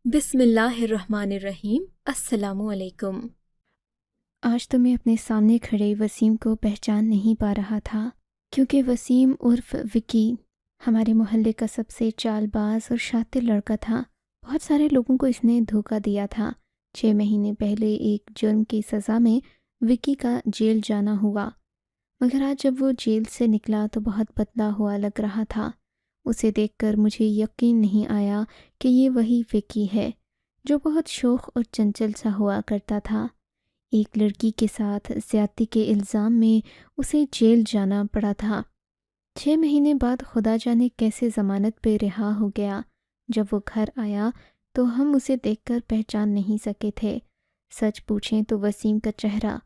بسم اللہ الرحمن الرحیم۔ السلام علیکم۔ آج تو میں اپنے سامنے کھڑے وسیم کو پہچان نہیں پا رہا تھا، کیونکہ وسیم عرف وکی ہمارے محلے کا سب سے چال باز اور شاطر لڑکا تھا۔ بہت سارے لوگوں کو اس نے دھوکہ دیا تھا۔ 6 مہینے پہلے ایک جرم کی سزا میں وکی کا جیل جانا ہوا، مگر آج جب وہ جیل سے نکلا تو بہت بدلا ہوا لگ رہا تھا۔ اسے دیکھ کر مجھے یقین نہیں آیا کہ یہ وہی وکی ہے جو بہت شوخ اور چنچل سا ہوا کرتا تھا۔ ایک لڑکی کے ساتھ زیادتی کے الزام میں اسے جیل جانا پڑا تھا۔ 6 مہینے بعد خدا جانے کیسے ضمانت پہ رہا ہو گیا۔ جب وہ گھر آیا تو ہم اسے دیکھ کر پہچان نہیں سکے تھے۔ سچ پوچھیں تو وسیم کا چہرہ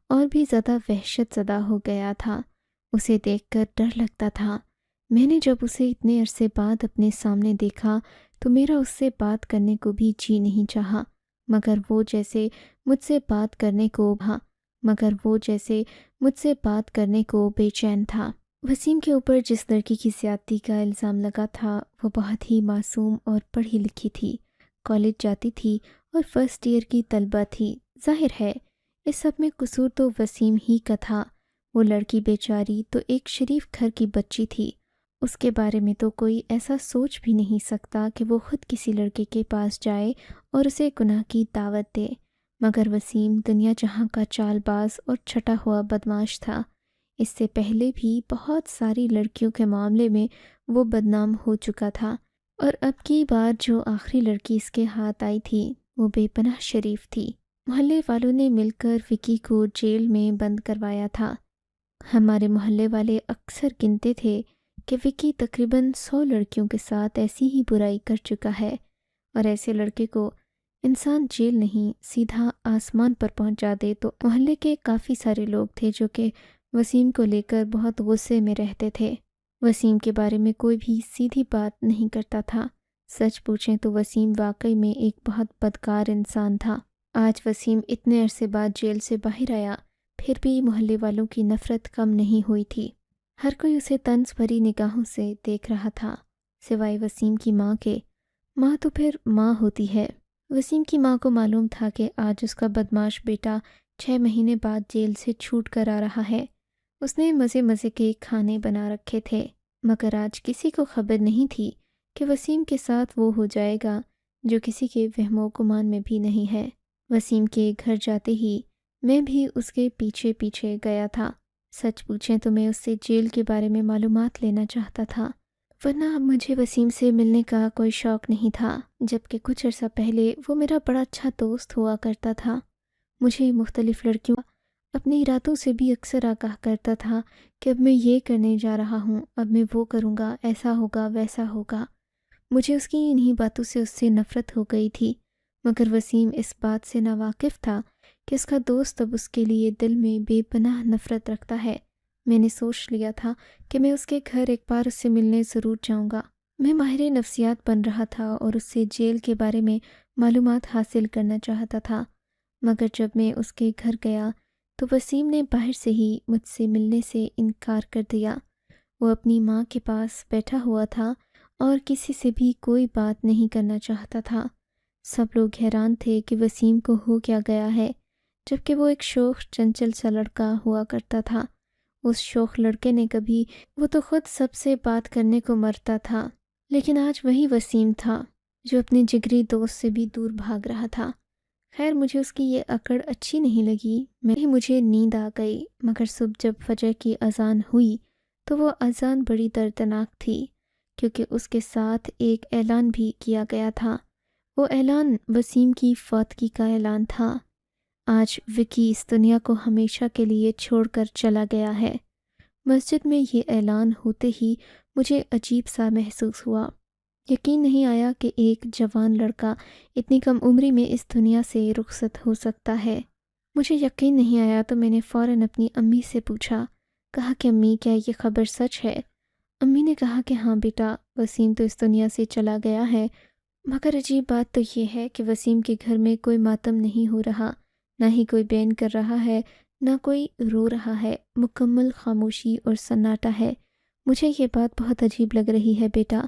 اور بھی زیادہ وحشت زدہ ہو گیا تھا۔ اسے دیکھ کر ڈر لگتا تھا۔ میں نے جب اسے اتنے عرصے بعد اپنے سامنے دیکھا تو میرا اس سے بات کرنے کو بھی جی نہیں چاہا، مگر وہ جیسے مجھ سے بات کرنے کو بے چین تھا۔ وسیم کے اوپر جس لڑکی کی زیادتی کا الزام لگا تھا وہ بہت ہی معصوم اور پڑھی لکھی تھی، کالج جاتی تھی اور فرسٹ ایئر کی طلبہ تھی۔ ظاہر ہے اس سب میں قصور تو وسیم ہی کا تھا۔ وہ لڑکی بیچاری تو ایک شریف گھر کی بچی تھی، اس کے بارے میں تو کوئی ایسا سوچ بھی نہیں سکتا کہ وہ خود کسی لڑکے کے پاس جائے اور اسے گناہ کی دعوت دے۔ مگر وسیم دنیا جہاں کا چال باز اور چھٹا ہوا بدماش تھا۔ اس سے پہلے بھی بہت ساری لڑکیوں کے معاملے میں وہ بدنام ہو چکا تھا، اور اب کی بار جو آخری لڑکی اس کے ہاتھ آئی تھی وہ بے پناہ شریف تھی۔ محلے والوں نے مل کر وکی کو جیل میں بند کروایا تھا۔ ہمارے محلے والے اکثر گنتے تھے کہ وکی تقریباً 100 لڑکیوں کے ساتھ ایسی ہی برائی کر چکا ہے، اور ایسے لڑکے کو انسان جیل نہیں سیدھا آسمان پر پہنچا دے۔ تو محلے کے کافی سارے لوگ تھے جو کہ وسیم کو لے کر بہت غصے میں رہتے تھے۔ وسیم کے بارے میں کوئی بھی سیدھی بات نہیں کرتا تھا۔ سچ پوچھیں تو وسیم واقعی میں ایک بہت بدکار انسان تھا۔ آج وسیم اتنے عرصے بعد جیل سے باہر آیا، پھر بھی محلے والوں کی نفرت کم نہیں ہوئی تھی۔ ہر کوئی اسے طنز بھری نگاہوں سے دیکھ رہا تھا، سوائے وسیم کی ماں کے۔ ماں تو پھر ماں ہوتی ہے۔ وسیم کی ماں کو معلوم تھا کہ آج اس کا بدماش بیٹا 6 مہینے بعد جیل سے چھوٹ کر آ رہا ہے۔ اس نے مزے مزے کے کھانے بنا رکھے تھے، مگر آج کسی کو خبر نہیں تھی کہ وسیم کے ساتھ وہ ہو جائے گا جو کسی کے وہم و گمان میں بھی نہیں ہے۔ وسیم کے گھر جاتے ہی میں بھی اس کے پیچھے پیچھے گیا تھا۔ سچ پوچھیں تو میں اس سے جیل کے بارے میں معلومات لینا چاہتا تھا، ورنہ مجھے وسیم سے ملنے کا کوئی شوق نہیں تھا، جبکہ کچھ عرصہ پہلے وہ میرا بڑا اچھا دوست ہوا کرتا تھا۔ مجھے مختلف لڑکیوں اپنے ارادوں سے بھی اکثر آگاہ کرتا تھا کہ اب میں یہ کرنے جا رہا ہوں، اب میں وہ کروں گا، ایسا ہوگا ویسا ہوگا۔ مجھے اس کی انہی باتوں سے اس سے نفرت ہو گئی تھی، مگر وسیم اس بات سے ناواقف تھا کہ اس کا دوست اب اس کے لیے دل میں بے پناہ نفرت رکھتا ہے۔ میں نے سوچ لیا تھا کہ میں اس کے گھر ایک بار اس سے ملنے ضرور جاؤں گا۔ میں ماہر نفسیات بن رہا تھا اور اس سے جیل کے بارے میں معلومات حاصل کرنا چاہتا تھا، مگر جب میں اس کے گھر گیا تو وسیم نے باہر سے ہی مجھ سے ملنے سے انکار کر دیا۔ وہ اپنی ماں کے پاس بیٹھا ہوا تھا اور کسی سے بھی کوئی بات نہیں کرنا چاہتا تھا۔ سب لوگ حیران تھے کہ وسیم کو ہو کیا گیا ہے، جبکہ وہ ایک شوخ چنچل سا لڑکا ہوا کرتا تھا۔ اس شوخ لڑکے نے کبھی وہ تو خود سب سے بات کرنے کو مرتا تھا، لیکن آج وہی وسیم تھا جو اپنے جگری دوست سے بھی دور بھاگ رہا تھا۔ خیر مجھے اس کی یہ اکڑ اچھی نہیں لگی، مجھے نیند آ گئی، مگر صبح جب فجر کی اذان ہوئی تو وہ اذان بڑی دردناک تھی، کیونکہ اس کے ساتھ ایک اعلان بھی کیا گیا تھا۔ وہ اعلان وسیم کی فوتگی کا اعلان تھا۔ آج وکی اس دنیا کو ہمیشہ کے لیے چھوڑ کر چلا گیا ہے۔ مسجد میں یہ اعلان ہوتے ہی مجھے عجیب سا محسوس ہوا۔ یقین نہیں آیا کہ ایک جوان لڑکا اتنی کم عمری میں اس دنیا سے رخصت ہو سکتا ہے۔ مجھے یقین نہیں آیا تو میں نے فوراً اپنی امی سے پوچھا، کہا کہ امی کیا یہ خبر سچ ہے؟ امی نے کہا کہ ہاں بیٹا، وسیم تو اس دنیا سے چلا گیا ہے، مگر عجیب بات تو یہ ہے کہ وسیم کے گھر میں کوئی ماتم نہیں ہو رہا، نہ ہی کوئی بین کر رہا ہے، نہ کوئی رو رہا ہے، مکمل خاموشی اور سناٹا ہے۔ مجھے یہ بات بہت عجیب لگ رہی ہے بیٹا۔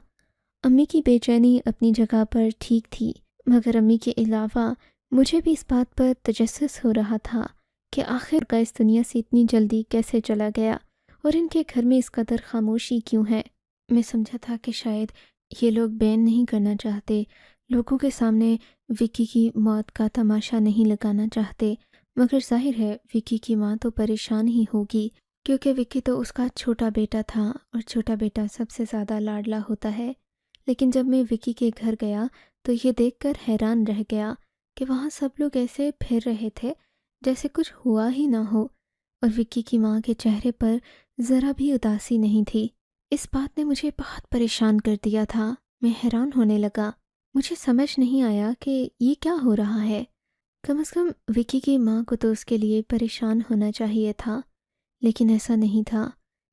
امی کی بے چینی اپنی جگہ پر ٹھیک تھی، مگر امی کے علاوہ مجھے بھی اس بات پر تجسس ہو رہا تھا کہ آخر کا اس دنیا سے اتنی جلدی کیسے چلا گیا اور ان کے گھر میں اس قدر خاموشی کیوں ہے۔ میں سمجھا تھا کہ شاید یہ لوگ بیان نہیں کرنا چاہتے، لوگوں کے سامنے وکی کی موت کا تماشا نہیں لگانا چاہتے، مگر ظاہر ہے وکی کی ماں تو پریشان ہی ہوگی، کیونکہ وکی تو اس کا چھوٹا بیٹا تھا اور چھوٹا بیٹا سب سے زیادہ لاڈلا ہوتا ہے۔ لیکن جب میں وکی کے گھر گیا تو یہ دیکھ کر حیران رہ گیا کہ وہاں سب لوگ ایسے پھر رہے تھے جیسے کچھ ہوا ہی نہ ہو، اور وکی کی ماں کے چہرے پر ذرا بھی اداسی نہیں تھی۔ اس بات نے مجھے بہت پریشان کر دیا تھا۔ میں حیران ہونے لگا، مجھے سمجھ نہیں آیا کہ یہ کیا ہو رہا ہے۔ کم از کم وکی کی ماں کو تو اس کے لیے پریشان ہونا چاہیے تھا، لیکن ایسا نہیں تھا۔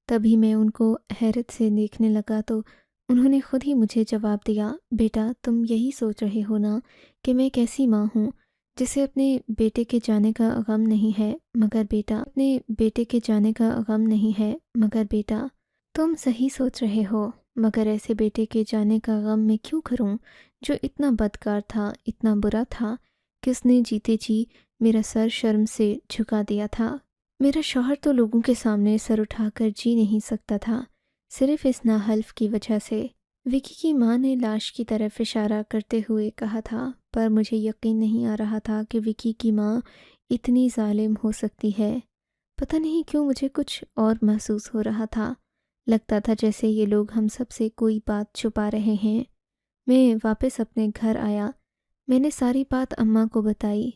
تبھی میں ان کو حیرت سے دیکھنے لگا تو انہوں نے خود ہی مجھے جواب دیا، بیٹا تم یہی سوچ رہے ہو نا کہ میں کیسی ماں ہوں جسے اپنے بیٹے کے جانے کا غم نہیں ہے، مگر بیٹا تم صحیح سوچ رہے ہو، مگر ایسے بیٹے کے جانے کا غم میں کیوں کروں جو اتنا بدکار تھا، اتنا برا تھا کہ اس نے جیتے جی میرا سر شرم سے جھکا دیا تھا۔ میرا شوہر تو لوگوں کے سامنے سر اٹھا کر جی نہیں سکتا تھا، صرف اس ناحلف کی وجہ سے۔ وکی کی ماں نے لاش کی طرف اشارہ کرتے ہوئے کہا تھا، پر مجھے یقین نہیں آ رہا تھا کہ وکی کی ماں اتنی ظالم ہو سکتی ہے۔ پتہ نہیں کیوں مجھے کچھ اور محسوس ہو رہا تھا، لگتا تھا جیسے یہ لوگ ہم سب سے کوئی بات چھپا رہے ہیں۔ میں واپس اپنے گھر آیا، میں نے ساری بات اماں کو بتائی۔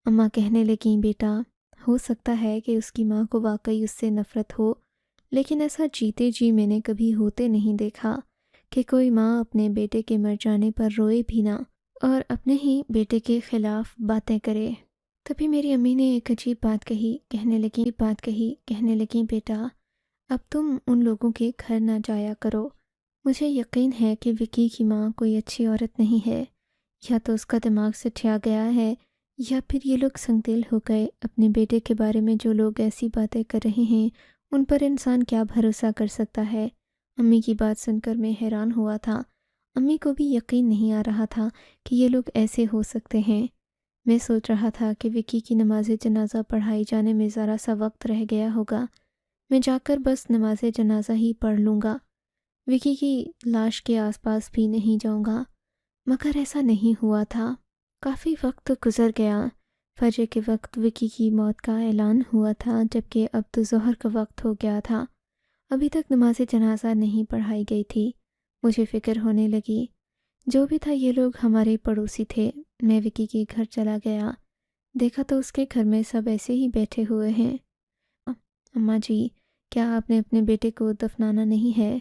اماں کہنے لگیں، بیٹا ہو سکتا ہے کہ اس کی ماں کو واقعی اس سے نفرت ہو، لیکن ایسا جیتے جی میں نے کبھی ہوتے نہیں دیکھا کہ کوئی ماں اپنے بیٹے کے مر جانے پر روئے بھی نہ اور اپنے ہی بیٹے کے خلاف باتیں کرے۔ تبھی میری امی نے ایک عجیب بات کہنے لگیں، بیٹا اب تم ان لوگوں کے گھر نہ جایا کرو۔ مجھے یقین ہے کہ وکی کی ماں کوئی اچھی عورت نہیں ہے، یا تو اس کا دماغ سٹھیا گیا ہے یا پھر یہ لوگ سنگ دل ہو گئے۔ اپنے بیٹے کے بارے میں جو لوگ ایسی باتیں کر رہے ہیں ان پر انسان کیا بھروسہ کر سکتا ہے۔ امی کی بات سن کر میں حیران ہوا تھا، امی کو بھی یقین نہیں آ رہا تھا کہ یہ لوگ ایسے ہو سکتے ہیں۔ میں سوچ رہا تھا کہ وکی کی نماز جنازہ پڑھائی جانے میں ذرا سا وقت رہ گیا ہوگا، میں جا کر بس نماز جنازہ ہی پڑھ لوں گا، وکی کی لاش کے آس پاس بھی نہیں جاؤں گا، مگر ایسا نہیں ہوا تھا۔ کافی وقت گزر گیا، فجر کے وقت وکی کی موت کا اعلان ہوا تھا، جبکہ اب تو ظہر کا وقت ہو گیا تھا، ابھی تک نماز جنازہ نہیں پڑھائی گئی تھی۔ مجھے فکر ہونے لگی، جو بھی تھا یہ لوگ ہمارے پڑوسی تھے۔ میں وکی کے گھر چلا گیا، دیکھا تو اس کے گھر میں سب ایسے ہی بیٹھے ہوئے ہیں۔ اماں جی، کیا آپ نے اپنے بیٹے کو دفنانا نہیں ہے؟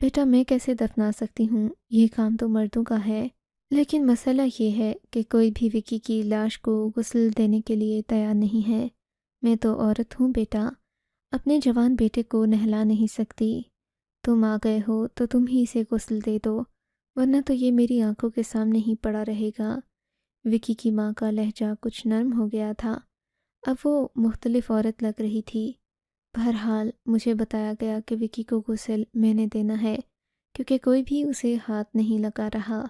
بیٹا میں کیسے دفنا سکتی ہوں، یہ کام تو مردوں کا ہے۔ لیکن مسئلہ یہ ہے کہ کوئی بھی وکی کی لاش کو غسل دینے کے لیے تیار نہیں ہے۔ میں تو عورت ہوں بیٹا، اپنے جوان بیٹے کو نہلا نہیں سکتی۔ تم آ گئے ہو تو تم ہی اسے غسل دے دو، ورنہ تو یہ میری آنکھوں کے سامنے ہی پڑا رہے گا۔ وکی کی ماں کا لہجہ کچھ نرم ہو گیا تھا، اب وہ مختلف عورت لگ رہی تھی۔ بہرحال مجھے بتایا گیا کہ وکی کو غسل میں نے دینا ہے، کیونکہ کوئی بھی اسے ہاتھ نہیں لگا رہا،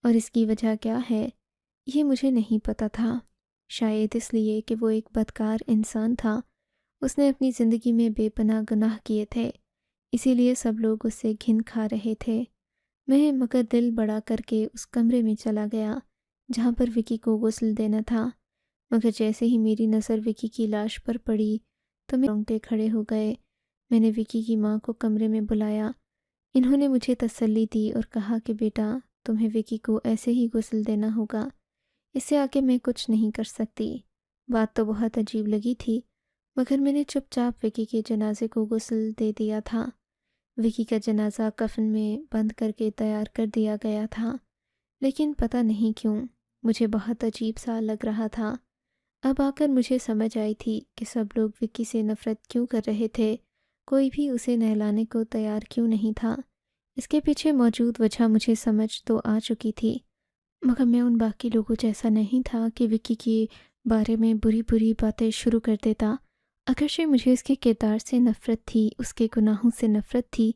اور اس کی وجہ کیا ہے یہ مجھے نہیں پتہ تھا۔ شاید اس لیے کہ وہ ایک بدکار انسان تھا، اس نے اپنی زندگی میں بے پناہ گناہ کیے تھے، اسی لیے سب لوگ اس سے گھن کھا رہے تھے۔ میں مگر دل بڑا کر کے اس کمرے میں چلا گیا جہاں پر وکی کو غسل دینا تھا، مگر جیسے ہی میری نظر وکی کی لاش پر پڑی تو میرے رونگٹے کھڑے ہو گئے۔ میں نے وکی کی ماں کو کمرے میں بلایا، انہوں نے مجھے تسلی دی اور کہا کہ بیٹا تمہیں وکی کو ایسے ہی غسل دینا ہوگا، اس سے آگے میں کچھ نہیں کر سکتی۔ بات تو بہت عجیب لگی تھی، مگر میں نے چپ چاپ وکی کے جنازے کو غسل دے دیا تھا۔ وکی کا جنازہ کفن میں بند کر کے تیار کر دیا گیا تھا، لیکن پتہ نہیں کیوں مجھے بہت عجیب سا لگ رہا تھا۔ اب آ کر مجھے سمجھ آئی تھی کہ سب لوگ وکی سے نفرت کیوں کر رہے تھے، کوئی بھی اسے نہلانے کو تیار کیوں نہیں تھا۔ اس کے پیچھے موجود وجہ مجھے سمجھ تو آ چکی تھی، مگر میں ان باقی لوگوں جیسا نہیں تھا کہ وکی کے بارے میں بری بری باتیں شروع کر دیتا۔ اگرچہ مجھے اس کے کردار سے نفرت تھی، اس کے گناہوں سے نفرت تھی،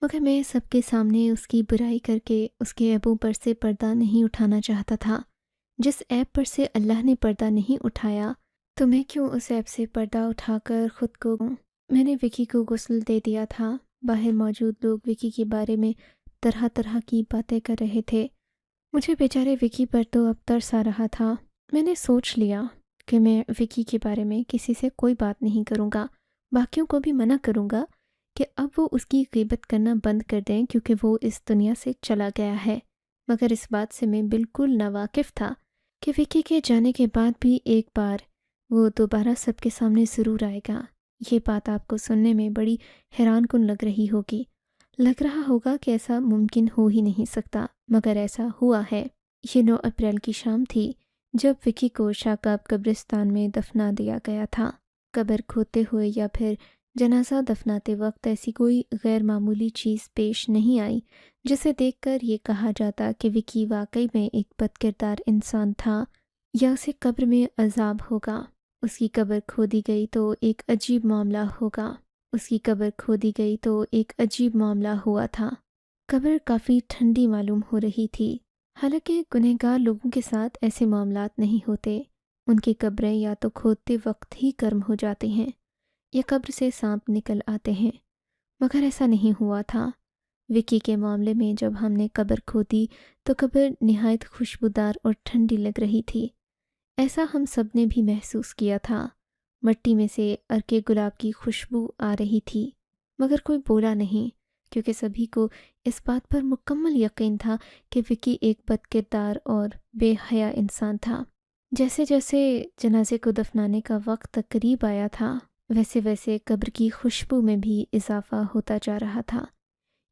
مگر میں سب کے سامنے اس کی برائی کر کے اس کے عیبوں پر سے پردہ نہیں اٹھانا چاہتا تھا۔ جس عیب پر سے اللہ نے پردہ نہیں اٹھایا تو میں کیوں اس عیب سے پردہ اٹھا کر خود کو میں نے وکی کو غسل دے دیا تھا۔ باہر موجود لوگ وکی کے بارے میں طرح طرح کی باتیں کر رہے تھے۔ مجھے بیچارے وکی پر تو اب ترس آ رہا تھا۔ میں نے سوچ لیا کہ میں وکی کے بارے میں کسی سے کوئی بات نہیں کروں گا، باقیوں کو بھی منع کروں گا کہ اب وہ اس کی غیبت کرنا بند کر دیں کیونکہ وہ اس دنیا سے چلا گیا ہے۔ مگر اس بات سے میں بالکل ناواقف تھا کہ وکی کے جانے کے بعد بھی ایک بار وہ دوبارہ سب کے سامنے ضرور آئے گا۔ یہ بات آپ کو سننے میں بڑی حیران کن لگ رہی ہوگی، لگ رہا ہوگا کہ ایسا ممکن ہو ہی نہیں سکتا، مگر ایسا ہوا ہے۔ یہ 9 اپریل کی شام تھی جب وکی کو شاکاب قبرستان میں دفنا دیا گیا تھا۔ قبر کھودتے ہوئے یا پھر جنازہ دفناتے وقت ایسی کوئی غیر معمولی چیز پیش نہیں آئی جسے دیکھ کر یہ کہا جاتا کہ وکی واقعی میں ایک بد کردار انسان تھا یا اسے قبر میں عذاب ہوگا۔ اس کی قبر کھودی گئی تو ایک عجیب معاملہ ہوگا۔ اس کی قبر کھودی گئی تو ایک عجیب معاملہ ہوا تھا۔ قبر کافی ٹھنڈی معلوم ہو رہی تھی، حالانکہ گنہگار لوگوں کے ساتھ ایسے معاملات نہیں ہوتے۔ ان کی قبریں یا تو کھودتے وقت ہی گرم ہو جاتی ہیں یا قبر سے سانپ نکل آتے ہیں، مگر ایسا نہیں ہوا تھا۔ وکی کے معاملے میں جب ہم نے قبر کھودی تو قبر نہایت خوشبودار اور ٹھنڈی لگ رہی تھی۔ ایسا ہم سب نے بھی محسوس کیا تھا۔ مٹی میں سے عرق گلاب کی خوشبو آ رہی تھی، مگر کوئی بولا نہیں کیونکہ سبھی کو اس بات پر مکمل یقین تھا کہ وکی ایک بد کردار اور بے حیا انسان تھا۔ جیسے جیسے جنازے کو دفنانے کا وقت قریب آیا تھا ویسے ویسے قبر کی خوشبو میں بھی اضافہ ہوتا جا رہا تھا۔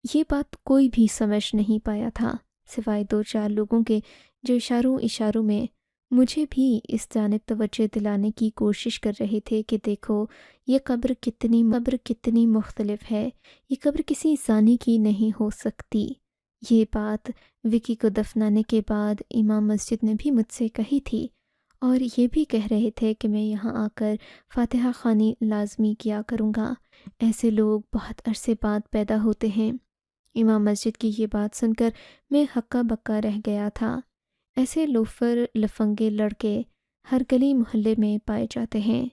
یہ بات کوئی بھی سمجھ نہیں پایا تھا سوائے 2-4 لوگوں کے جو اشاروں میں مجھے بھی اس جانب توجہ دلانے کی کوشش کر رہے تھے کہ دیکھو یہ قبر کتنی مختلف ہے، یہ قبر کسی زانی کی نہیں ہو سکتی۔ یہ بات وکی کو دفنانے کے بعد امام مسجد نے بھی مجھ سے کہی تھی اور یہ بھی کہہ رہے تھے کہ میں یہاں آ کر فاتحہ خوانی لازمی کیا کروں گا۔ ایسے لوگ بہت عرصے بعد پیدا ہوتے ہیں۔ امام مسجد کی یہ بات سن کر میں ہکا بکا رہ گیا تھا۔ ایسے لوفر لفنگے لڑکے ہر گلی محلے میں پائے جاتے ہیں،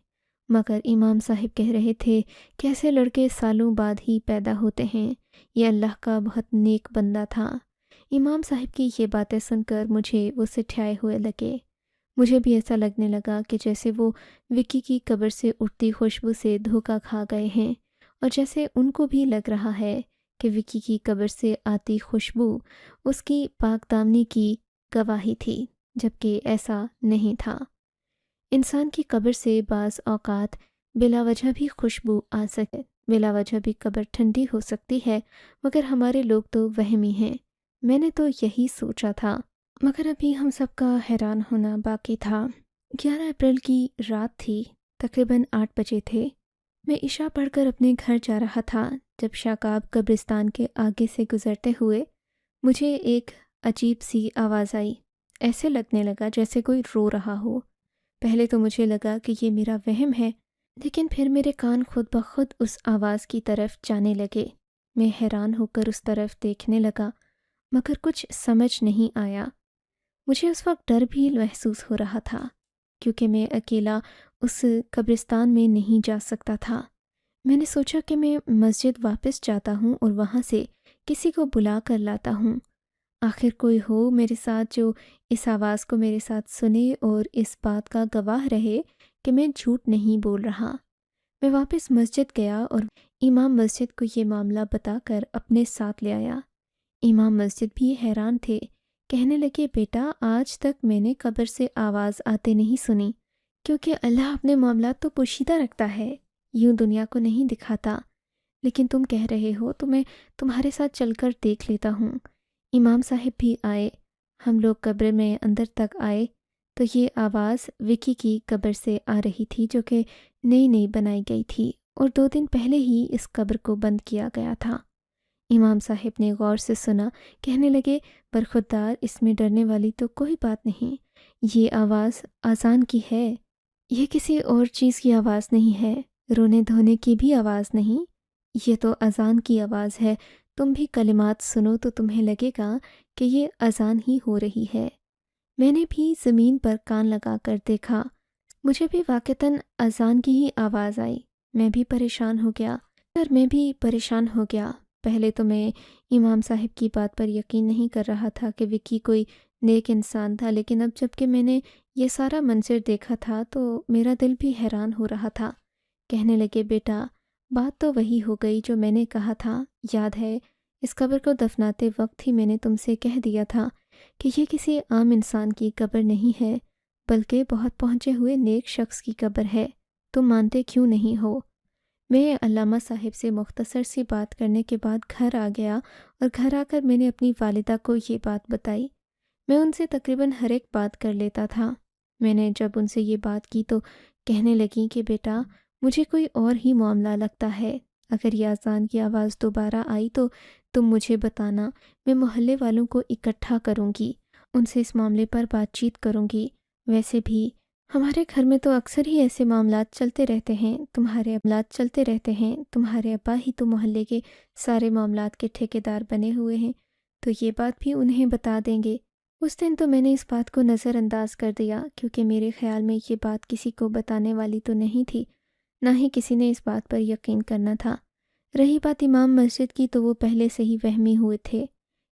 مگر امام صاحب کہہ رہے تھے کہ ایسے لڑکے سالوں بعد ہی پیدا ہوتے ہیں۔ یہ اللہ کا بہت نیک بندہ تھا۔ امام صاحب کی یہ باتیں سن کر مجھے وہ سٹھائے ہوئے لگے۔ مجھے بھی ایسا لگنے لگا کہ جیسے وہ وکی کی قبر سے اٹھتی خوشبو سے دھوکہ کھا گئے ہیں، اور جیسے ان کو بھی لگ رہا ہے کہ وکی کی قبر سے آتی خوشبو اس کی پاک دامنی کی گواہی تھی، جبکہ ایسا نہیں تھا۔ انسان کی قبر سے بعض اوقات بلا وجہ بھی خوشبو آ سکے، بلا وجہ بھی قبر ٹھنڈی ہو سکتی ہے، مگر ہمارے لوگ تو وہمی ہیں۔ میں نے تو یہی سوچا تھا، مگر ابھی ہم سب کا حیران ہونا باقی تھا۔ 11 اپریل کی رات تھی، تقریباً 8 بجے تھے۔ میں عشاء پڑھ کر اپنے گھر جا رہا تھا جب شاکاب قبرستان کے آگے سے گزرتے ہوئے مجھے ایک عجیب سی آواز آئی۔ ایسے لگنے لگا جیسے کوئی رو رہا ہو۔ پہلے تو مجھے لگا کہ یہ میرا وہم ہے، لیکن پھر میرے کان خود بخود اس آواز کی طرف جانے لگے۔ میں حیران ہو کر اس طرف دیکھنے لگا، مگر کچھ سمجھ نہیں آیا۔ مجھے اس وقت ڈر بھی محسوس ہو رہا تھا کیونکہ میں اکیلا اس قبرستان میں نہیں جا سکتا تھا۔ میں نے سوچا کہ میں مسجد واپس جاتا ہوں اور وہاں سے کسی کو بلا کر لاتا ہوں، آخر کوئی ہو میرے ساتھ جو اس آواز کو میرے ساتھ سنے اور اس بات کا گواہ رہے کہ میں جھوٹ نہیں بول رہا۔ میں واپس مسجد گیا اور امام مسجد کو یہ معاملہ بتا کر اپنے ساتھ لے آیا۔ امام مسجد بھی حیران تھے، کہنے لگے بیٹا آج تک میں نے قبر سے آواز آتے نہیں سنی، کیونکہ اللہ اپنے معاملات تو پوشیدہ رکھتا ہے، یوں دنیا کو نہیں دکھاتا، لیکن تم کہہ رہے ہو تو میں تمہارے ساتھ چل کر دیکھ لیتا ہوں۔ امام صاحب بھی آئے، ہم لوگ قبر میں اندر تک آئے تو یہ آواز وکی کی قبر سے آ رہی تھی جو کہ نئی بنائی گئی تھی اور 2 دن پہلے ہی اس قبر کو بند کیا گیا تھا۔ امام صاحب نے غور سے سنا، کہنے لگے برخودار اس میں ڈرنے والی تو کوئی بات نہیں، یہ آواز اذان کی ہے، یہ کسی اور چیز کی آواز نہیں ہے، رونے دھونے کی بھی آواز نہیں، یہ تو اذان کی آواز ہے تم بھی کلمات سنو تو تمہیں لگے گا کہ یہ اذان ہی ہو رہی ہے۔ میں نے بھی زمین پر کان لگا کر دیکھا، مجھے بھی واقعتاً اذان کی ہی آواز آئی۔ میں بھی پریشان ہو گیا، پہلے تو میں امام صاحب کی بات پر یقین نہیں کر رہا تھا کہ وکی کوئی نیک انسان تھا، لیکن اب جب کہ میں نے یہ سارا منظر دیکھا تھا تو میرا دل بھی حیران ہو رہا تھا۔ کہنے لگے، بیٹا بات تو وہی ہو گئی جو میں نے کہا تھا، یاد ہے اس قبر کو دفناتے وقت ہی میں نے تم سے کہہ دیا تھا کہ یہ کسی عام انسان کی قبر نہیں ہے بلکہ بہت پہنچے ہوئے نیک شخص کی قبر ہے۔ تم مانتے کیوں نہیں ہو؟ میں علامہ صاحب سے مختصر سی بات کرنے کے بعد گھر آ گیا اور گھر آ کر میں نے اپنی والدہ کو یہ بات بتائی۔ میں ان سے تقریباً ہر ایک بات کر لیتا تھا۔ میں نے جب ان سے یہ بات کی تو کہنے لگیں کہ بیٹا مجھے کوئی اور ہی معاملہ لگتا ہے، اگر یہ اذان کی آواز دوبارہ آئی تو تم مجھے بتانا، میں محلے والوں کو اکٹھا کروں گی، ان سے اس معاملے پر بات چیت کروں گی۔ ویسے بھی ہمارے گھر میں تو اکثر ہی ایسے معاملات چلتے رہتے ہیں، تمہارے ابا ہی تو محلے کے سارے معاملات کے ٹھیکیدار بنے ہوئے ہیں، تو یہ بات بھی انہیں بتا دیں گے۔ اس دن تو میں نے اس بات کو نظر انداز کر دیا، کیونکہ میرے خیال میں یہ بات کسی کو بتانے والی تو نہیں تھی، نہ ہی کسی نے اس بات پر یقین کرنا تھا۔ رہی بات امام مسجد کی تو وہ پہلے سے ہی وہمی ہوئے تھے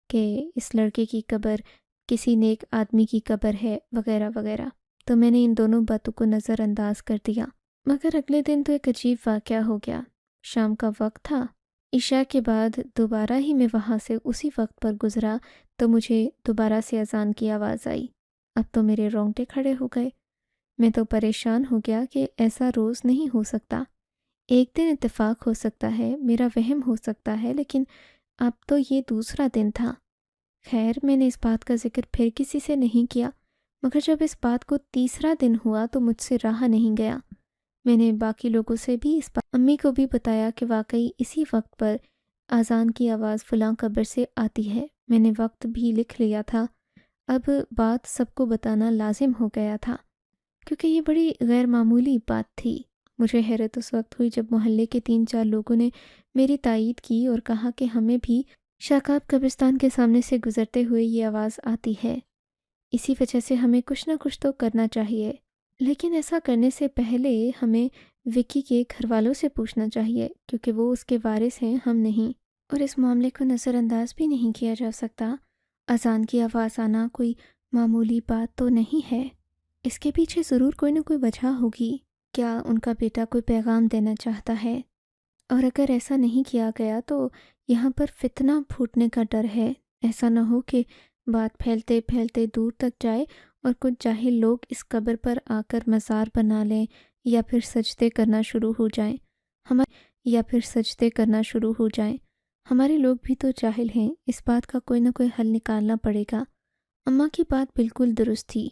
کہ اس لڑکے کی قبر کسی نیک آدمی کی قبر ہے وغیرہ وغیرہ، تو میں نے ان دونوں باتوں کو نظر انداز کر دیا۔ مگر اگلے دن تو ایک عجیب واقعہ ہو گیا۔ شام کا وقت تھا، عشاء کے بعد دوبارہ ہی میں وہاں سے اسی وقت پر گزرا تو مجھے دوبارہ سے اذان کی آواز آئی۔ اب تو میرے رونگٹے کھڑے ہو گئے۔ میں تو پریشان ہو گیا کہ ایسا روز نہیں ہو سکتا، ایک دن اتفاق ہو سکتا ہے، میرا وہم ہو سکتا ہے، لیکن اب تو یہ دوسرا دن تھا۔ خیر میں نے اس بات کا ذکر پھر کسی سے نہیں کیا، مگر جب اس بات کو تیسرا دن ہوا تو مجھ سے رہا نہیں گیا۔ میں نے باقی لوگوں سے بھی اس بات امی کو بھی بتایا کہ واقعی اسی وقت پر اذان کی آواز فلاں قبر سے آتی ہے۔ میں نے وقت بھی لکھ لیا تھا، اب بات سب کو بتانا لازم ہو گیا تھا، کیونکہ یہ بڑی غیر معمولی بات تھی۔ مجھے حیرت اس وقت ہوئی جب محلے کے 3-4 لوگوں نے میری تائید کی اور کہا کہ ہمیں بھی شاکاب قبرستان کے سامنے سے گزرتے ہوئے یہ آواز آتی ہے، اسی وجہ سے ہمیں کچھ نہ کچھ تو کرنا چاہیے، لیکن ایسا کرنے سے پہلے ہمیں وکی کے گھر والوں سے پوچھنا چاہیے، کیونکہ وہ اس کے وارث ہیں، ہم نہیں، اور اس معاملے کو نظر انداز بھی نہیں کیا جا سکتا۔ اذان کی آواز آنا کوئی معمولی بات تو نہیں ہے، اس کے پیچھے ضرور کوئی نہ کوئی وجہ ہوگی۔ کیا ان کا بیٹا کوئی پیغام دینا چاہتا ہے؟ اور اگر ایسا نہیں کیا گیا تو یہاں پر فتنہ پھوٹنے کا ڈر ہے، ایسا نہ ہو کہ بات پھیلتے پھیلتے دور تک جائے اور کچھ جاہل لوگ اس قبر پر آ کر مزار بنا لیں یا پھر سجدے کرنا شروع ہو جائیں۔ ہمارے لوگ بھی تو جاہل ہیں، اس بات کا کوئی نہ کوئی حل نکالنا پڑے گا۔ اماں کی بات بالکل درست تھی،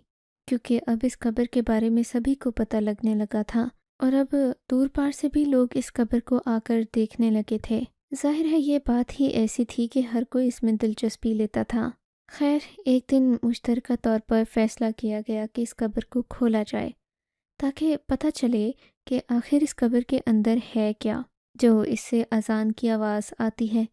کیونکہ اب اس قبر کے بارے میں سبھی کو پتہ لگنے لگا تھا اور اب دور پار سے بھی لوگ اس قبر کو آ کر دیکھنے لگے تھے۔ ظاہر ہے یہ بات ہی ایسی تھی کہ ہر کوئی اس میں دلچسپی لیتا تھا۔ خیر ایک دن مشترکہ طور پر فیصلہ کیا گیا کہ اس قبر کو کھولا جائے تاکہ پتہ چلے کہ آخر اس قبر کے اندر ہے کیا جو اس سے اذان کی آواز آتی ہے،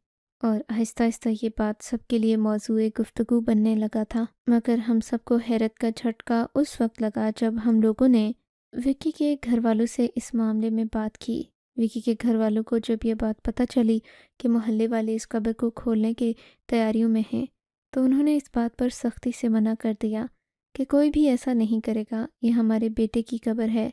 اور آہستہ آہستہ یہ بات سب کے لیے موضوع گفتگو بننے لگا تھا۔ مگر ہم سب کو حیرت کا جھٹکا اس وقت لگا جب ہم لوگوں نے وکی کے گھر والوں سے اس معاملے میں بات کی۔ وکی کے گھر والوں کو جب یہ بات پتہ چلی کہ محلے والے اس قبر کو کھولنے کی تیاریوں میں ہیں تو انہوں نے اس بات پر سختی سے منع کر دیا کہ کوئی بھی ایسا نہیں کرے گا، یہ ہمارے بیٹے کی قبر ہے۔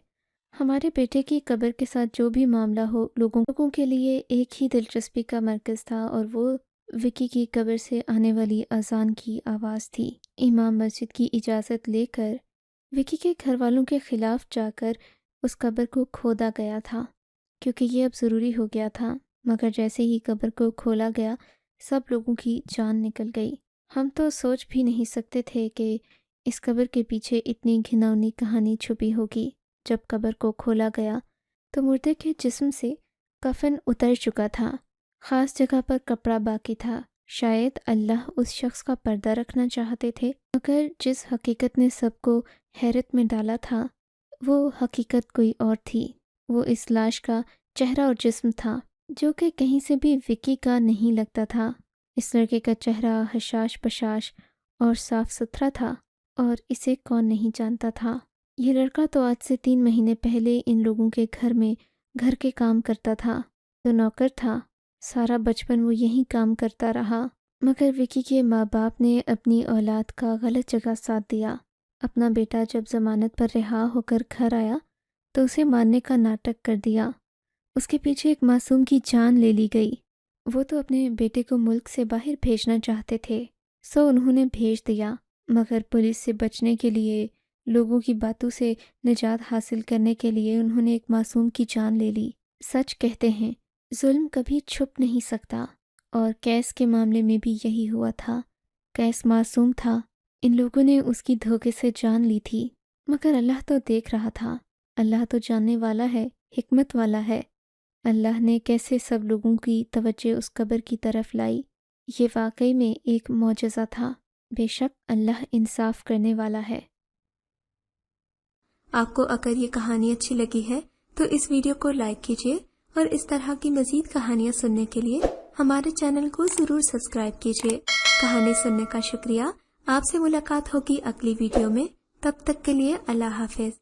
ہمارے بیٹے کی قبر کے ساتھ جو بھی معاملہ ہو، لوگوں کے لیے ایک ہی دلچسپی کا مرکز تھا، اور وہ وکی کی قبر سے آنے والی اذان کی آواز تھی۔ امام مسجد کی اجازت لے کر وکی کے گھر والوں کے خلاف جا کر اس قبر کو کھودا گیا تھا، کیونکہ یہ اب ضروری ہو گیا تھا۔ مگر جیسے ہی قبر کو کھولا گیا سب لوگوں کی جان نکل گئی۔ ہم تو سوچ بھی نہیں سکتے تھے کہ اس قبر کے پیچھے اتنی گھناؤنی کہانی چھپی ہوگی۔ جب قبر کو کھولا گیا تو مردے کے جسم سے کفن اتر چکا تھا، خاص جگہ پر کپڑا باقی تھا۔ شاید اللہ اس شخص کا پردہ رکھنا چاہتے تھے، مگر جس حقیقت نے سب کو حیرت میں ڈالا تھا وہ حقیقت کوئی اور تھی۔ وہ اس لاش کا چہرہ اور جسم تھا جو کہ کہیں سے بھی وکی کا نہیں لگتا تھا۔ اس لڑکے کا چہرہ حشاش بشاش اور صاف ستھرا تھا، اور اسے کون نہیں جانتا تھا۔ یہ لڑکا تو آج سے 3 مہینے پہلے ان لوگوں کے گھر میں گھر کے کام کرتا تھا، تو نوکر تھا۔ سارا بچپن وہ یہی کام کرتا رہا، مگر وکی کے ماں باپ نے اپنی اولاد کا غلط جگہ ساتھ دیا۔ اپنا بیٹا جب ضمانت پر رہا ہو کر گھر آیا تو اسے مارنے کا ناٹک کر دیا۔ اس کے پیچھے ایک معصوم کی جان لے لی گئی۔ وہ تو اپنے بیٹے کو ملک سے باہر بھیجنا چاہتے تھے، سو انہوں نے بھیج دیا، مگر پولیس سے بچنے کے لیے، لوگوں کی باتوں سے نجات حاصل کرنے کے لیے انہوں نے ایک معصوم کی جان لے لی۔ سچ کہتے ہیں، ظلم کبھی چھپ نہیں سکتا، اور کیس کے معاملے میں بھی یہی ہوا تھا۔ کیس معصوم تھا، ان لوگوں نے اس کی دھوکے سے جان لی تھی، مگر اللہ تو دیکھ رہا تھا۔ اللہ تو جاننے والا ہے، حکمت والا ہے۔ اللہ نے کیسے سب لوگوں کی توجہ اس قبر کی طرف لائی، یہ واقعی میں ایک معجزہ تھا۔ بے شک اللہ انصاف کرنے والا ہے۔ آپ کو اگر یہ کہانی اچھی لگی ہے تو اس ویڈیو کو لائک کیجیے، اور اس طرح کی مزید کہانیاں سننے کے لیے ہمارے چینل کو ضرور سبسکرائب کیجیے۔ کہانی سننے کا شکریہ۔ آپ سے ملاقات ہوگی اگلی ویڈیو میں، تب تک کے لیے اللہ حافظ۔